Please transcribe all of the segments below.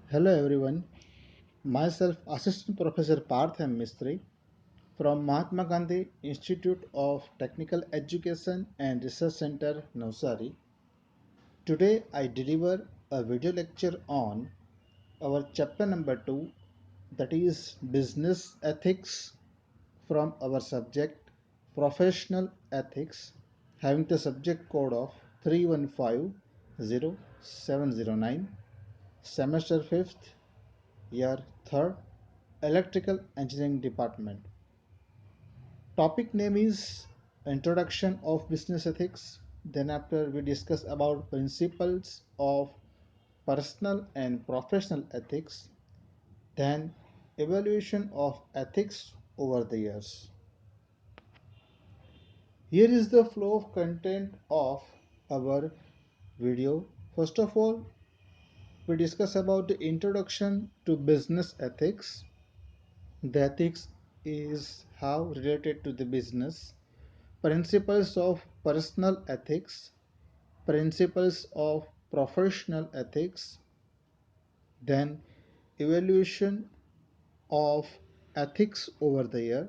Hello everyone, myself Assistant Professor Parth M. Mistry from Mahatma Gandhi Institute of Technical Education and Research Center, Navsari. Today I deliver a video lecture on our chapter number 2, that is Business Ethics, from our subject Professional Ethics, having the subject code of 3150-709, semester 5th, year 3rd, Electrical Engineering Department. Topic name is Introduction of Business Ethics. Then after we discuss about principles of personal and professional ethics. Then evaluation of ethics over the years. Here is the flow of content of our video. First of all, we discuss about the introduction to business ethics. The ethics is how related to the business, principles of personal ethics, principles of professional ethics, then evaluation of ethics over the year,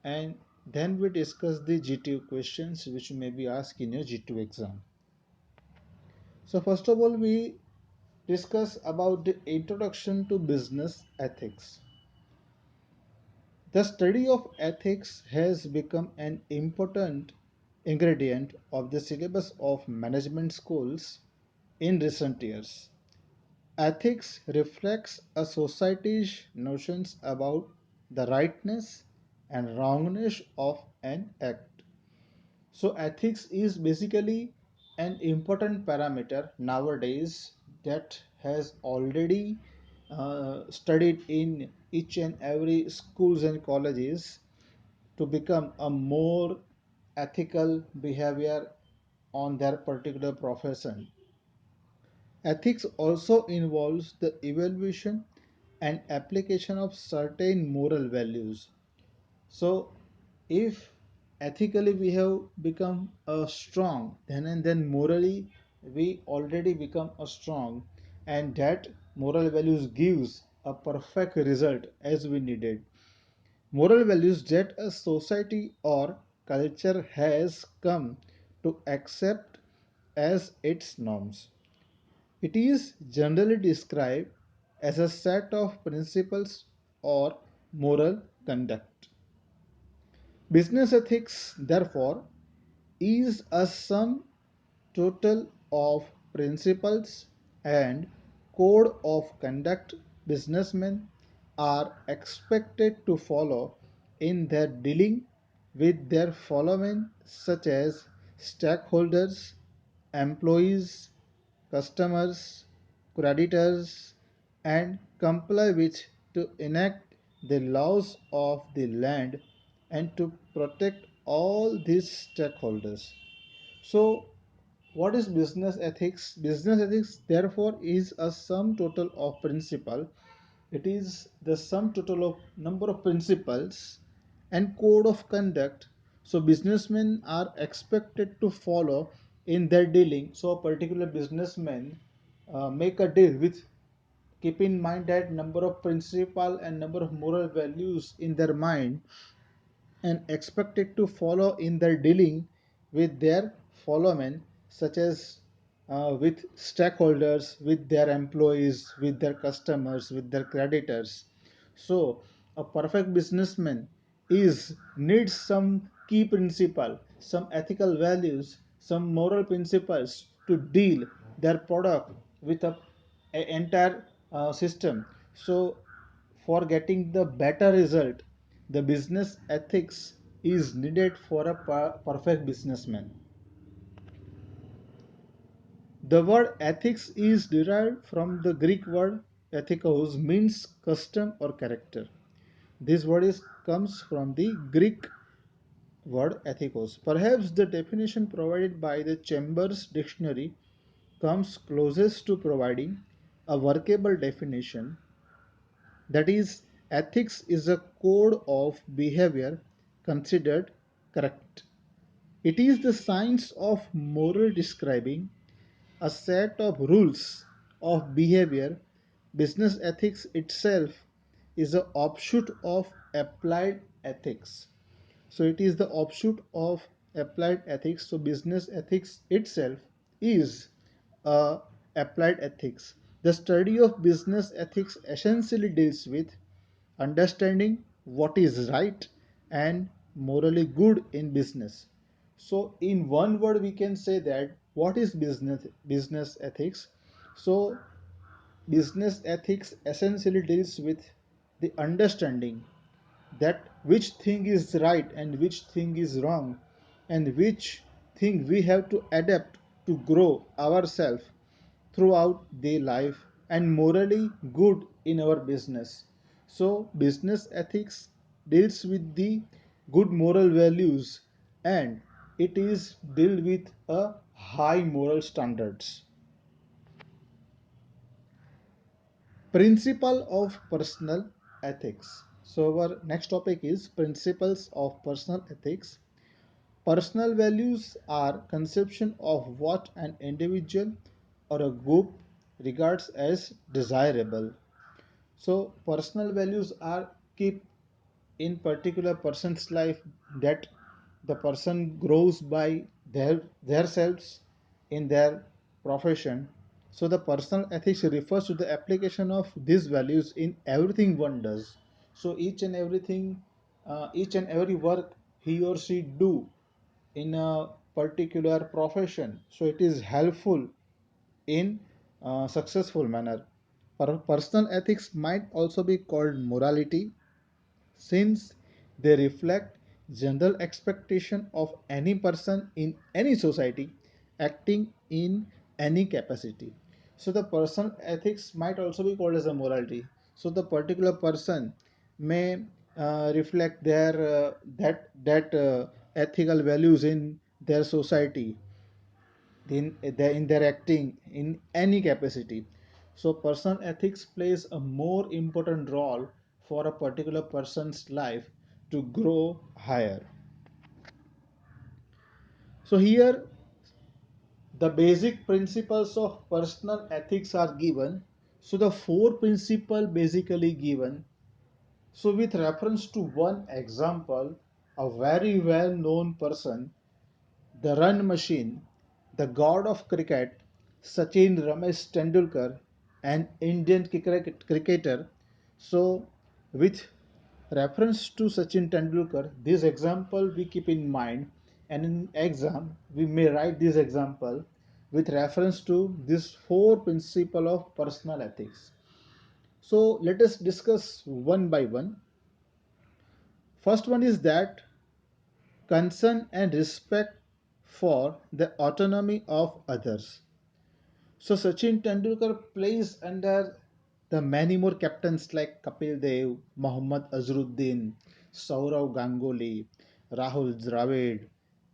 and then we discuss the G2 questions which may be asked in your G2 exam. So first of all, we discuss about the introduction to business ethics. The study of ethics has become an important ingredient of the syllabus of management schools in recent years. Ethics reflects a society's notions about the rightness and wrongness of an act. So, ethics is basically an important parameter nowadays that has already studied in each and every schools and colleges to become a more ethical behavior on their particular profession. Ethics also involves the evaluation and application of certain moral values. So, if ethically we have become a strong, then and then morally we already become a strong, and that moral values gives a perfect result as we needed. Moral values that a society or culture has come to accept as its norms. It is generally described as a set of principles or moral conduct. Business ethics, therefore, is a sum total of principles and code of conduct businessmen are expected to follow in their dealing with their following, such as stakeholders, employees, customers, creditors, and comply with to enact the laws of the land and to protect all these stakeholders. So, what is business ethics? Business ethics, therefore, is a sum total of principle. It is the sum total of number of principles and code of conduct. So, businessmen are expected to follow in their dealing. So, a particular businessman make a deal with keep in mind that number of principle and number of moral values in their mind and expected to follow in their dealing with their followmen, such as with stakeholders, with their employees, with their customers, with their creditors. So, a perfect businessman is needs some key principle, some ethical values, some moral principles to deal their product with a entire system. So, for getting the better result, the business ethics is needed for a perfect businessman. The word ethics is derived from the Greek word ethikos, means custom or character. This word comes from the Greek word ethikos. Perhaps the definition provided by the Chambers Dictionary comes closest to providing a workable definition, that is, ethics is a code of behavior considered correct. It is the science of moral describing a set of rules of behavior business ethics itself is an offshoot of applied ethics. So it is the offshoot of applied ethics. So business ethics itself is applied ethics. The study of business ethics essentially deals with understanding what is right and morally good in business. So in one word we can say that what is business ethics? So business ethics essentially deals with the understanding that which thing is right and which thing is wrong, and which thing we have to adapt to grow ourselves throughout the life and morally good in our business. So business ethics deals with the good moral values, and it is dealt with a high moral standards. Principle of personal ethics. So our next topic is principles of personal ethics. Personal values are conception of what an individual or a group regards as desirable. So personal values are keep in particular person's life that the person grows by their selves in their profession. So the personal ethics refers to the application of these values in everything one does. So each and every work he or she do in a particular profession, so it is helpful in a successful manner. Personal ethics might also be called morality, since they reflect general expectation of any person in any society acting in any capacity. So the personal ethics might also be called as a morality. So the particular person may reflect their that ethical values in their society, in their acting in any capacity. So personal ethics plays a more important role for a particular person's life to grow higher. So here the basic principles of personal ethics are given. So the four principles basically given. So with reference to one example, a very well known person, the run machine, the god of cricket, Sachin Ramesh Tendulkar, an Indian cricketer. So, with reference to Sachin Tendulkar, this example we keep in mind, and in exam we may write this example with reference to this four principle of personal ethics. So, let us discuss one by one. First one is that concern and respect for the autonomy of others. So Sachin Tendulkar plays under the many more captains like Kapil Dev, Mohammad Azharuddin, Saurav Ganguly, Rahul Dravid,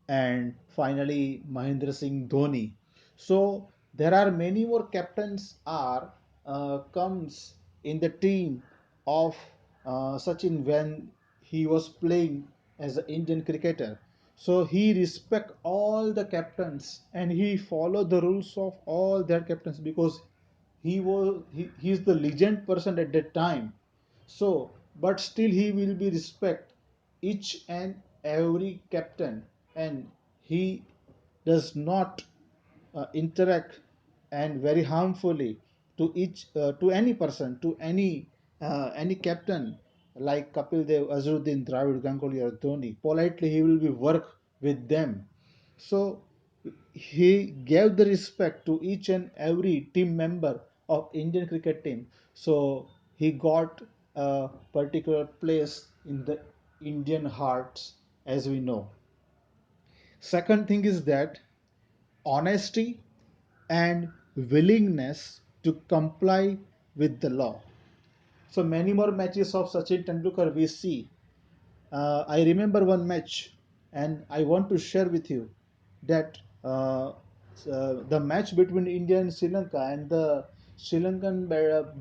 and finally Mahendra Singh Dhoni. So there are many more captains are comes in the team of Sachin when he was playing as an Indian cricketer. So he respect all the captains and he follow the rules of all their captains because he is the legend person at that time. So but still he will be respect each and every captain, and he does not interact and very harmfully to each to any person, to any captain like Kapil Dev, Azharuddin, Dravid, Ganguly or Dhoni. Politely he will be work with them. So he gave the respect to each and every team member of Indian cricket team. So he got a particular place in the Indian hearts, as we know. Second thing is that honesty and willingness to comply with the law. So many more matches of Sachin Tendulkar we see. I remember one match, and I want to share with you that the match between India and Sri Lanka, and the Sri Lankan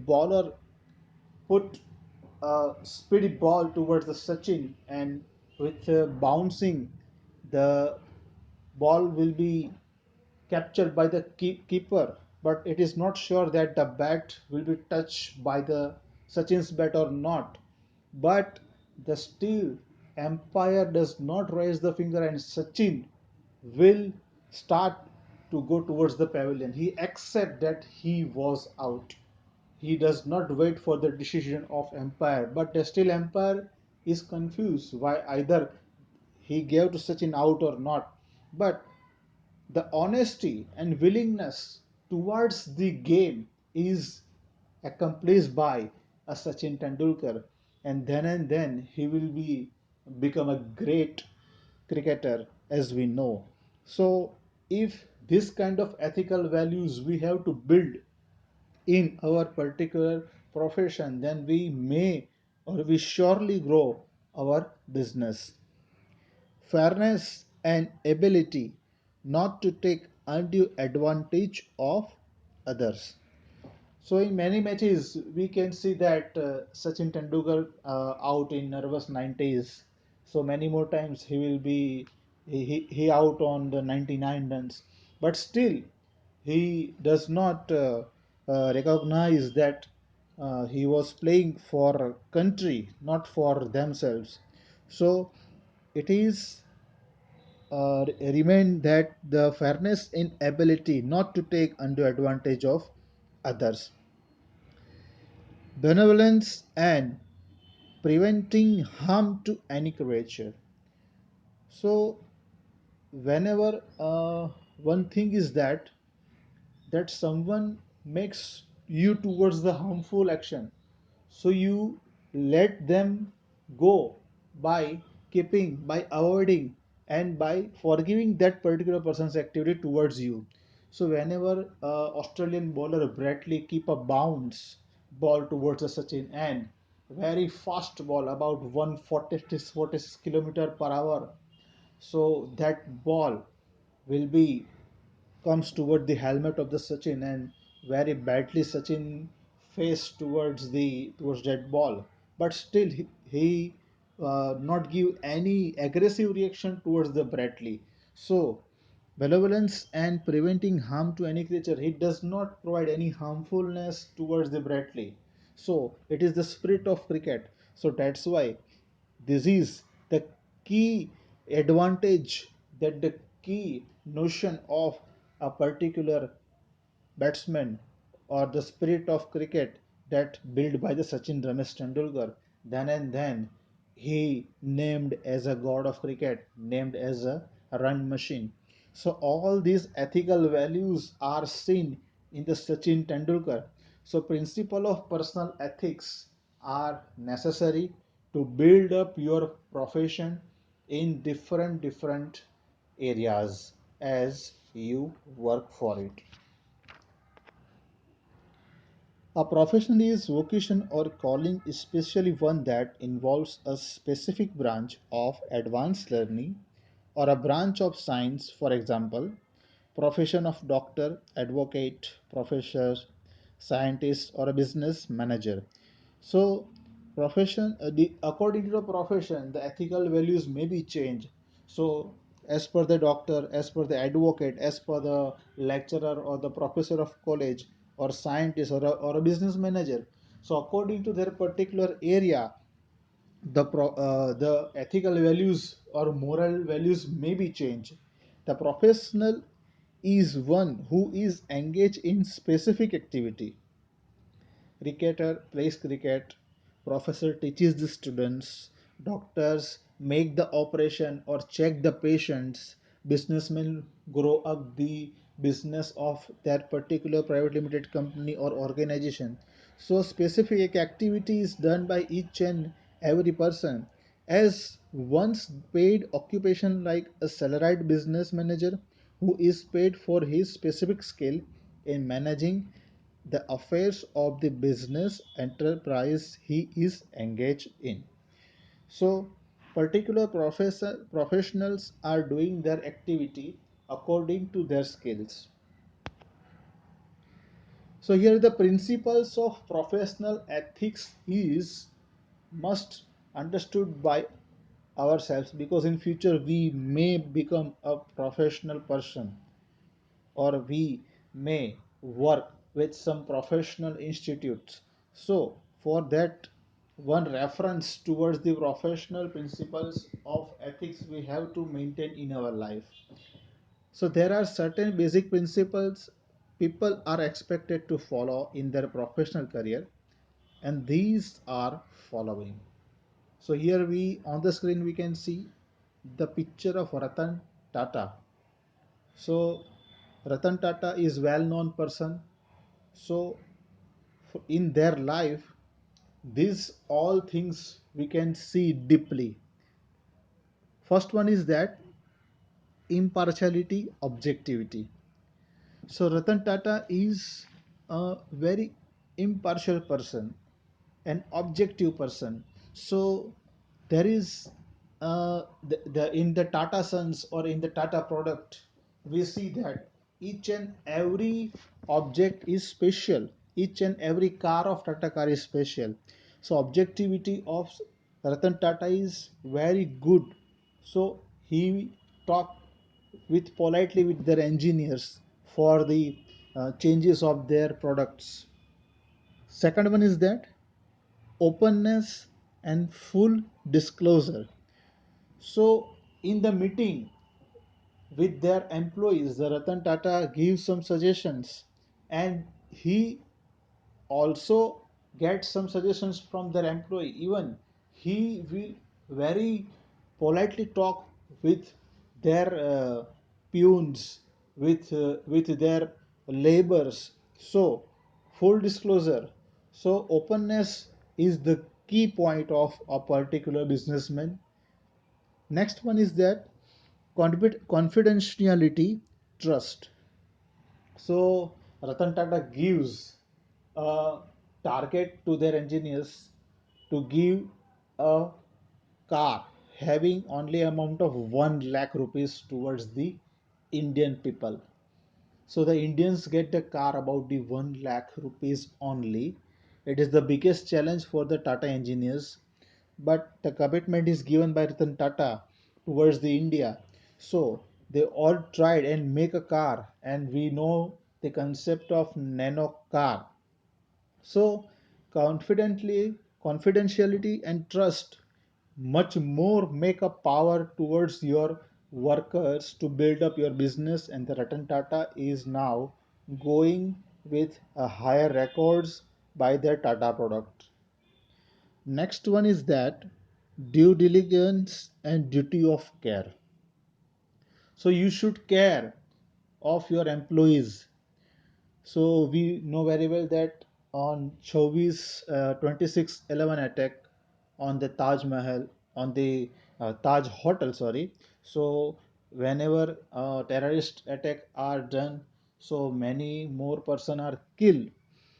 bowler put a speedy ball towards the Sachin, and with bouncing, the ball will be captured by the keeper, but it is not sure that the bat will be touched by the Sachin's bat or not. But the still umpire does not raise the finger and Sachin will start to go towards the pavilion. He accepts that he was out. He does not wait for the decision of umpire, but the still umpire is confused why either he gave to Sachin out or not. But the honesty and willingness towards the game is accomplished by a Sachin Tendulkar, and then he will be become a great cricketer as we know. So if this kind of ethical values we have to build in our particular profession, then we may or we surely grow our business. Fairness and ability not to take undue advantage of others. So in many matches, we can see that Sachin Tendulkar out in nervous 90s. So many more times he will be he out on the 99 runs, but still he does not recognize that he was playing for country, not for themselves. So it is remain that the fairness in ability not to take undue advantage of others, benevolence and preventing harm to any creature. So whenever one thing is that someone makes you towards the harmful action, so you let them go by keeping, by avoiding, and by forgiving that particular person's activity towards you. So whenever Australian bowler Bradley keep a bounce ball towards a Sachin and very fast ball about 146 kilometer per hour, so that ball will be comes toward the helmet of the Sachin and very badly Sachin faced towards that ball. But still he not give any aggressive reaction towards the Bradley. So benevolence and preventing harm to any creature. He does not provide any harmfulness towards the Bradley. So it is the spirit of cricket. So that's why this is the key advantage, that the key notion of a particular batsman or the spirit of cricket that built by the Sachin Ramesh Tendulkar. Then and then he named as a god of cricket, named as a run machine. So all these ethical values are seen in the Sachin Tendulkar. So principle of personal ethics are necessary to build up your profession in different areas as you work for it. A profession is vocation or calling, especially one that involves a specific branch of advanced learning or a branch of science. For example, profession of doctor, advocate, professor, scientist, or a business manager. So, according to the profession, the ethical values may be changed. So, as per the doctor, as per the advocate, as per the lecturer or the professor of college or scientist or a business manager. So, according to their particular area, the ethical values or moral values may be changed. The professional is one who is engaged in specific activity. Cricketer plays cricket, professor teaches the students, doctors make the operation or check the patients, businessmen grow up the business of their particular private limited company or organization. So specific activity is done by each and every person. As one's paid occupation like a salaried business manager who is paid for his specific skill in managing the affairs of the business enterprise he is engaged in. So, particular professionals are doing their activity according to their skills. So, here the principles of professional ethics is must understood by ourselves, because in future we may become a professional person or we may work with some professional institutes. So for that one reference towards the professional principles of ethics we have to maintain in our life. So there are certain basic principles people are expected to follow in their professional career, and these are following. So here we on the screen we can see the picture of Ratan Tata. So Ratan Tata is well known person. So in their life these all things we can see deeply. First one is that impartiality, objectivity. So Ratan Tata is a very impartial person, an objective person. So there is in the Tata Sons or in the Tata product, we see that each and every object is special. Each and every car of Tata car is special. So objectivity of Ratan Tata is very good. So he talk with politely with their engineers for the changes of their products. Second one is that openness and full disclosure. So in the meeting with their employees, the Ratan Tata gives some suggestions, and he also gets some suggestions from their employee. Even he will very politely talk with their peons, with their laborers. So full disclosure. So openness is the key point of a particular businessman. Next one is that confidentiality, trust. So Ratan Tata gives a target to their engineers to give a car having only amount of 1 lakh rupees towards the Indian people. So the Indians get the car about the 1 lakh rupees only. It is the biggest challenge for the Tata engineers, but the commitment is given by Ratan Tata towards the India. So they all tried and make a car, and we know the concept of nano car. So confidentiality and trust much more make a power towards your workers to build up your business, and the Ratan Tata is now going with a higher records by their Tata product. Next one is that due diligence and duty of care. So you should care of your employees. So we know very well that on 26/11 attack on the Taj Mahal, on the Taj Hotel, sorry. So whenever terrorist attack are done, so many more person are killed.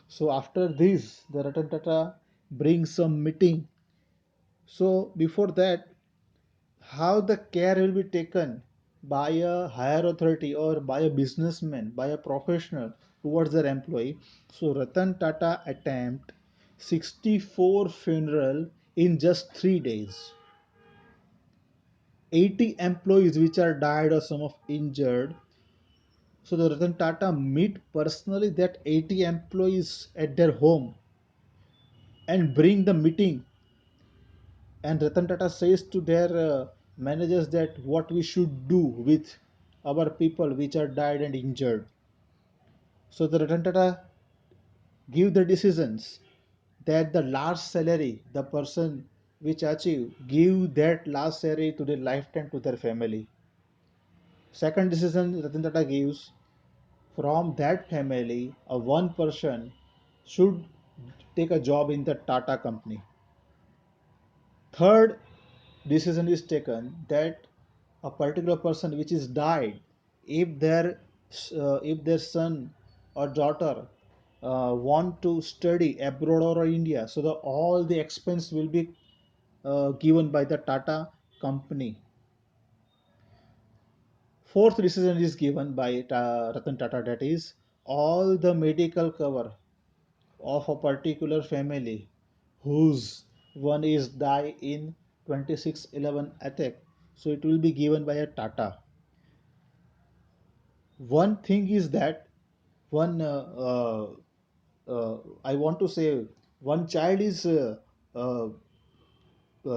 So after this, the Ratan Tata brings some meeting. So before that, how the care will be taken by a higher authority or by a businessman, by a professional towards their employee. So Ratan Tata attempt 64 funeral in just 3 days. 80 employees which are died or some of injured. So the Ratan Tata meet personally that 80 employees at their home and bring the meeting, and Ratan Tata says to their managers that what we should do with our people which are died and injured. So the Ratan Tata give the decisions that the last salary the person which achieve give that last salary to their lifetime to their family. Second decision Ratan Tata gives, from that family a one person should take a job in the Tata company. Third decision is taken that a particular person which is died, if their son or daughter want to study abroad or India, so all the expense will be given by the Tata company. Fourth decision is given by Ratan Tata, that is all the medical cover of a particular family whose one is die in 26/11 attack, so it will be given by a Tata. One thing is that one I want to say one child is uh,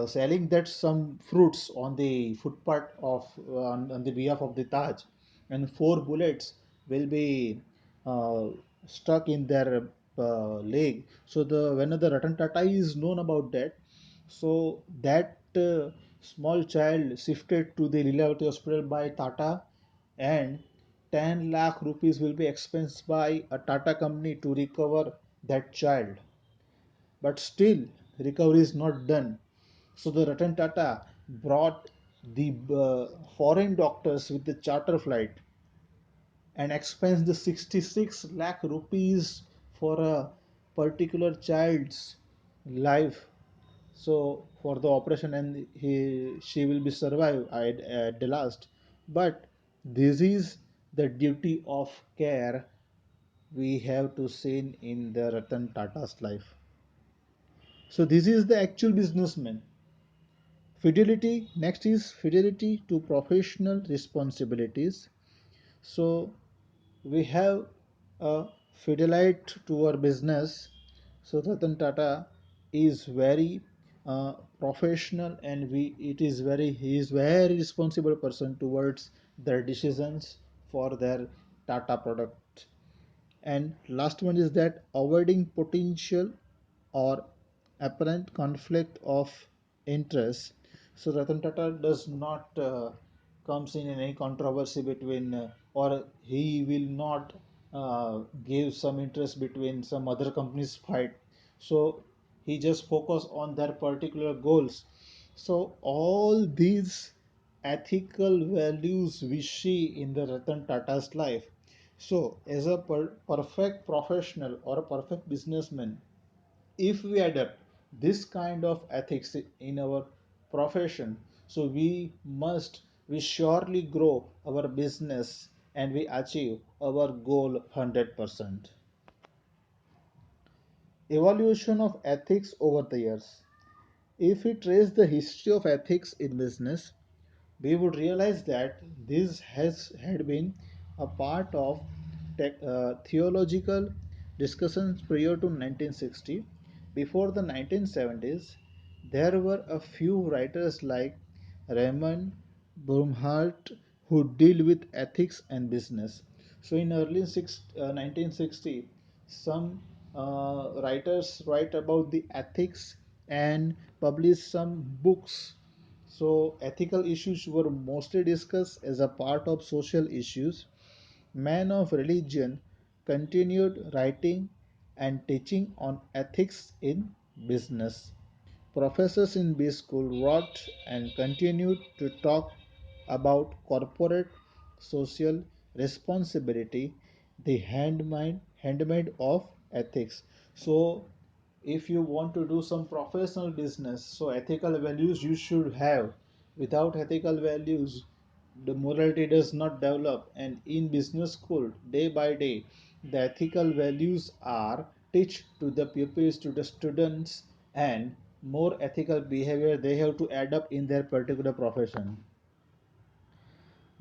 selling that some fruits on the footpath of on the behalf of the Taj, and four bullets will be uh, stuck in their leg. So the when the Ratan Tata is known about that, so that small child shifted to the Lilavati hospital by Tata, and 10 lakh rupees will be expensed by a Tata company to recover that child. But still, recovery is not done. So the Ratan Tata brought the foreign doctors with the charter flight and expensed the 66 lakh rupees for a particular child's life. So for the operation, and she will be survive at the last. But this is the duty of care we have to see in the Ratan Tata's life. So this is the actual businessman. Fidelity, next is fidelity to professional responsibilities. So we have a fidelite to our business. So Ratan Tata is very professional, and we it is very he is very responsible person towards their decisions for their Tata product. And last one is that avoiding potential or apparent conflict of interest. So Ratan Tata does not comes in any controversy between or he will not give some interest between some other companies fight. So he just focus on their particular goals. So all these ethical values we see in the Ratan Tata's life. So, as a perfect professional or a perfect businessman, if we adapt this kind of ethics in our profession, so we surely grow our business and we achieve our goal 100%. Evaluation of ethics over the years. If we trace the history of ethics in business, we would realize that this has had been a part of theological discussions prior to 1960. Before the 1970s, there were a few writers like Raymond Brumhart who deal with ethics and business. So in early 1960, some writers write about the ethics and publish some books. So ethical issues were mostly discussed as a part of social issues. Men of religion continued writing and teaching on ethics in business. Professors in B school wrote and continued to talk about corporate social responsibility, the handmaid of ethics. So if you want to do some professional business, so ethical values you should have. Without ethical values, the morality does not develop, and in business school day by day the ethical values are teach to the pupils, to the students, and more ethical behavior they have to adapt in their particular profession.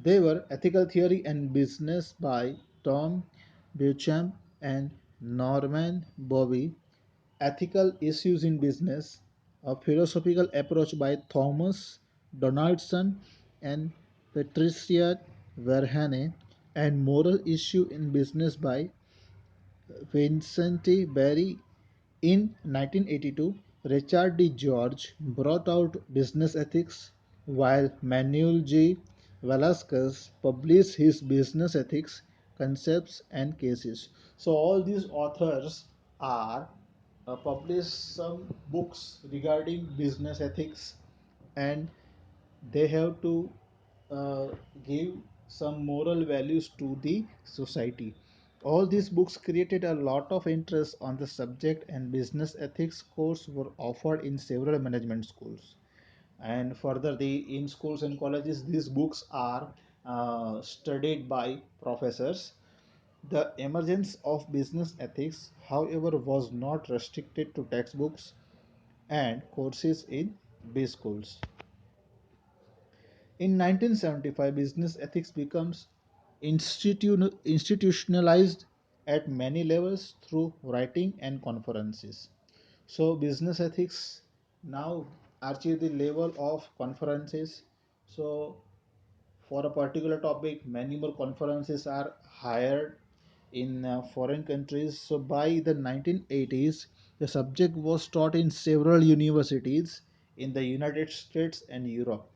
They were Ethical Theory and Business by Tom Beauchamp and Norman Bovey, Ethical Issues in Business, a philosophical approach by Thomas Donaldson and Patricia Verheyen, and Moral Issue in Business by Vincent Berry. In 1982, Richard D. George brought out Business Ethics, while Manuel G. Velasquez published his Business Ethics Concepts and Cases. So, all these authors are published some books regarding business ethics, and they have to uh, give some moral values to the society. All these books created a lot of interest on the subject, and business ethics course were offered in several management schools. And further, the in schools and colleges, these books are studied by professors. The emergence of business ethics, however, was not restricted to textbooks and courses in B schools. In 1975, business ethics becomes institutionalized at many levels through writing and conferences. So business ethics now achieve the level of conferences. So for a particular topic, many more conferences are hired in foreign countries. So by the 1980s, the subject was taught in several universities in the United States and Europe.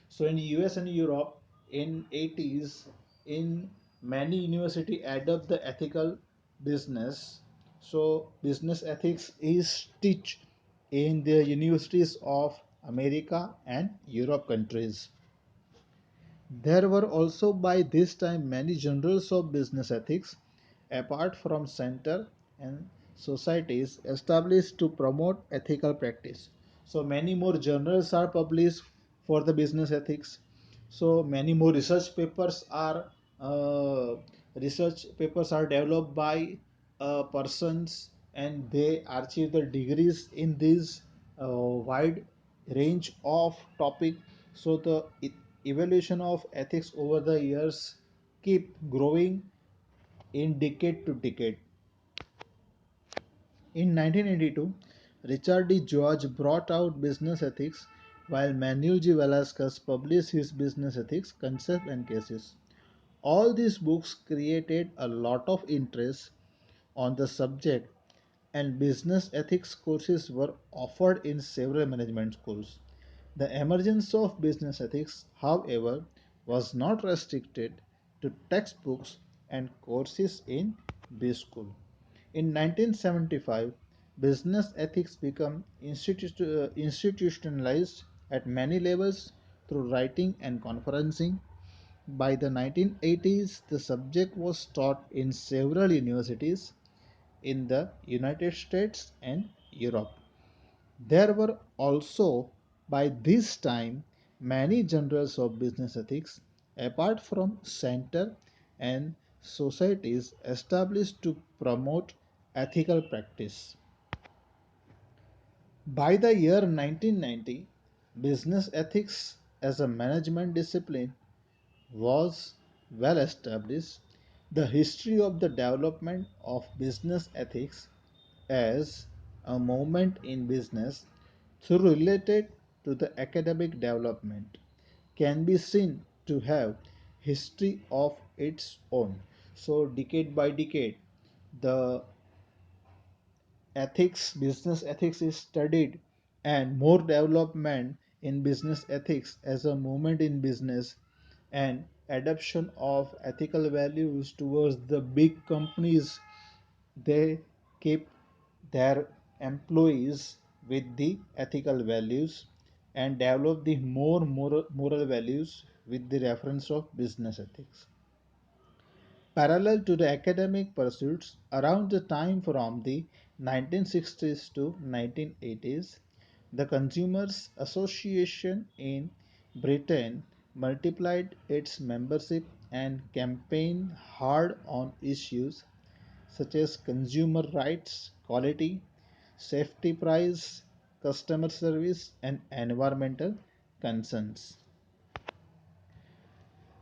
So in US and Europe, in 80s, in many university adopt the ethical business. So business ethics is taught in the universities of America and Europe countries. There were also by this time many journals of business ethics, apart from center and societies established to promote ethical practice. So many more journals are published for the business ethics. So many more uh, research papers are developed by persons, and they achieve the degrees in this wide range of topic. So the evolution of ethics over the years keep growing in decade to decade. In 1982, Richard D. George brought out business ethics, while Manuel G. Velasquez published his business ethics concept and cases. All these books created a lot of interest on the subject, and business ethics courses were offered in several management schools. The emergence of business ethics, however, was not restricted to textbooks and courses in B school. In 1975, business ethics became institutionalized at many levels through writing and conferencing. By the 1980s, the subject was taught in several universities in the United States and Europe. There were also, by this time, many journals of business ethics, apart from center and societies established to promote ethical practice. By the year 1990, business ethics as a management discipline was well established. The history of the development of business ethics as a movement in business through related to the academic development can be seen to have history of its own. So decade by decade, the business ethics is studied, and more development in business ethics as a movement in business and adoption of ethical values towards the big companies. They keep their employees with the ethical values and develop the more moral values with the reference of business ethics. Parallel to the academic pursuits, around the time from the 1960s to 1980s, the Consumers Association in Britain multiplied its membership and campaigned hard on issues such as consumer rights, quality, safety price, customer service, and environmental concerns.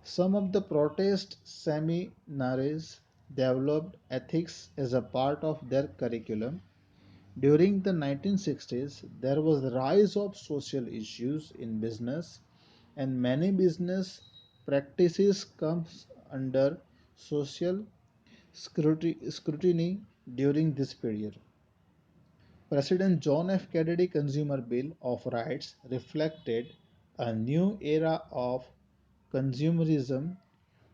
Some of the protest seminaries developed ethics as a part of their curriculum. During the 1960s, there was the rise of social issues in business, and many business practices comes under social scrutiny during this period. President John F. Kennedy Consumer Bill of Rights reflected a new era of consumerism.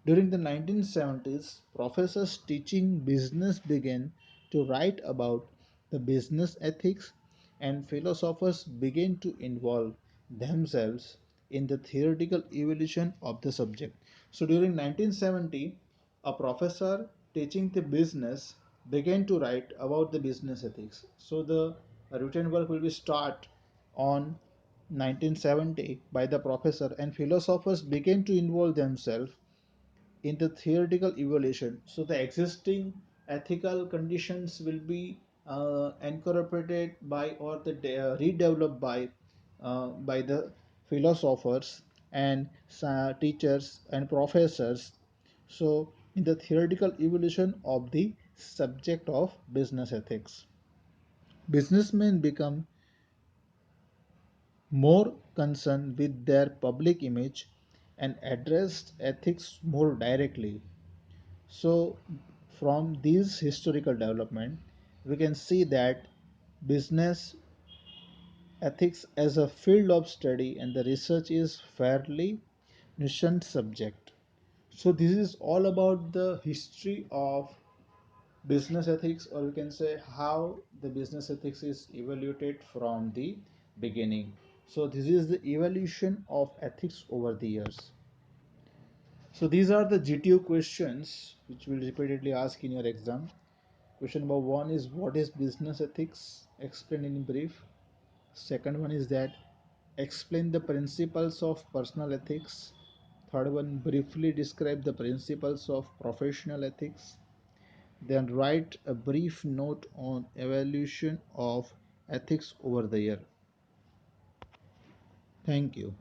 During the 1970s, professors teaching business began to write about the business ethics, and philosophers began to involve themselves in the theoretical evolution of the subject. So during 1970, a professor teaching the business began to write about the business ethics. So the written work will be start on 1970 by the professor, and philosophers began to involve themselves in the theoretical evaluation. So the existing ethical conditions will be incorporated by or redeveloped by the philosophers and teachers and professors. So in the theoretical evolution of the subject of business ethics. Businessmen become more concerned with their public image and addressed ethics more directly. So, from these historical development, we can see that business ethics as a field of study and the research is fairly nascent subject. So, this is all about the history of business ethics, or we can say how the business ethics is evaluated from the beginning. So, this is the evolution of ethics over the years. So these are the GTO questions which will repeatedly ask in your exam. Question number one is what is business ethics? Explain in brief. Second one is that explain the principles of personal ethics. Third one, briefly describe the principles of professional ethics. Then write a brief note on evaluation of ethics over the year. Thank you.